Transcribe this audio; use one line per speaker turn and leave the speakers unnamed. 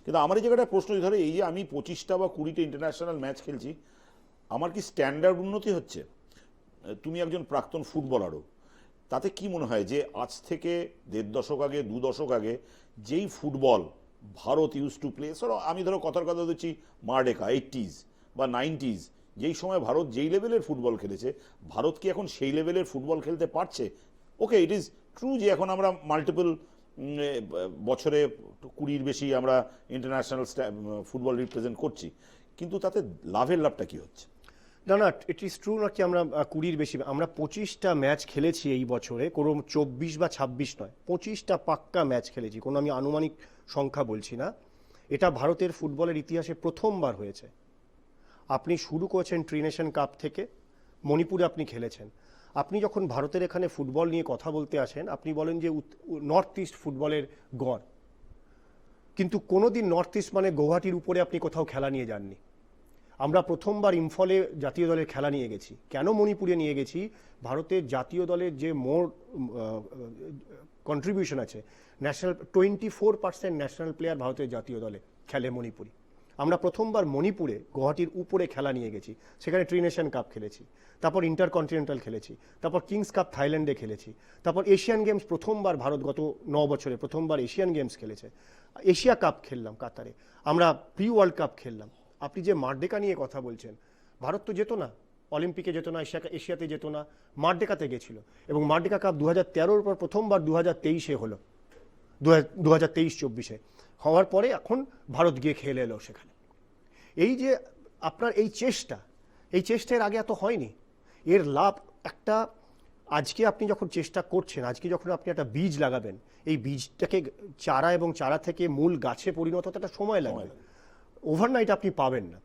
কিন্তু আমার এই জায়গাটা প্রশ্ন, ধরো এই যে আমি 25টা বা 20টা ইন্টারন্যাশনাল ম্যাচ খেলছি, আমার কি স্ট্যান্ডার্ড উন্নতি হচ্ছে? তুমি একজন প্রাক্তন ফুটবলারও, তাতে কি মনে হয় যে আজ থেকে 1.5 দশক আগে 2 দশক আগে যেই football Bharat use to play, আমি ধরো কথার কথা দিচ্ছি মারডেকা 80s বা 90s, যেই সময় ভারত যেই লেভেলের ফুটবল খেলেছে, ভারত কি এখন সেই লেভেলের ফুটবল খেলতে পারছে? ওকে, ইট ইজ ট্রু যে এখন আমরা মাল্টিপল বছরে 20-র বেশি আমরা ইন্টারন্যাশনাল ফুটবল রিপ্রেজেন্ট করছি, কিন্তু তাতে লাভটা কি হচ্ছে?
না না, ইট ইজ ট্রু নাকি আমরা 20-র বেশি, আমরা 25টা ম্যাচ খেলেছি এই বছরে, কোনো 24 বা 26 নয়, 25টা পাক্কা ম্যাচ খেলেছি, কোনো আমি আনুমানিক সংখ্যা বলছি না। এটা ভারতের ফুটবলের ইতিহাসে প্রথমবার হয়েছে। আপনি শুরু করেছেন ট্রি নেশন কাপ থেকে, মণিপুরে আপনি খেলেছেন। আপনি যখন ভারতের এখানে ফুটবল নিয়ে কথা বলতে আসেন, আপনি বলেন যে নর্থ ইস্ট ফুটবলের গড়, কিন্তু কোনোদিন নর্থ ইস্ট মানে গৌহাটির উপরে আপনি কোথাও খেলা নিয়ে যাননি। আমরা প্রথমবার ইম্ফলে জাতীয় দলের খেলা নিয়ে গেছি। কেন মণিপুরে নিয়ে গেছি? ভারতের জাতীয় দলের যে মোর কন্ট্রিবিউশন আছে, ন্যাশনাল 24% ন্যাশনাল প্লেয়ার ভারতের জাতীয় দলে খেলে মণিপুরি। আমরা প্রথমবার মণিপুরে গুয়াহাটির উপরে খেলা নিয়ে গেছি, সেখানে ট্রি নেশন কাপ খেলেছি, তারপর ইন্টারকন্টিনেন্টাল খেলেছি, তারপর কিংস কাপ থাইল্যান্ডে খেলেছি, তারপর এশিয়ান গেমস প্রথমবার ভারত গত 9 বছরে প্রথমবার এশিয়ান গেমস খেলেছে, এশিয়া কাপ খেললাম কাতারে, আমরা প্রি ওয়ার্ল্ড কাপ খেললাম। আপনি যে মারডেকা নিয়ে কথা বলছেন, ভারত তো যেত না, অলিম্পিকে যেত না, এশিয়াতে যেত না, মারডেকাতে গেছিল, এবং মারডেকা কাপ 2013-র পর প্রথমবার 2023-এ হলো, 2023-24-এ হওয়ার পরে এখন ভারত গিয়ে খেলে এলো সেখানে। এই যে আপনার এই চেষ্টার আগে এত হয়নি। এর লাভ একটা, আজকে আপনি যখন চেষ্টা করছেন, আজকে যখন আপনি একটা বীজ লাগাবেন, এই বীজটাকে চারা এবং চারা থেকে মূল গাছে পরিণত হতে একটা সময় লাগবে, ওভারনাইট আপনি পাবেন না।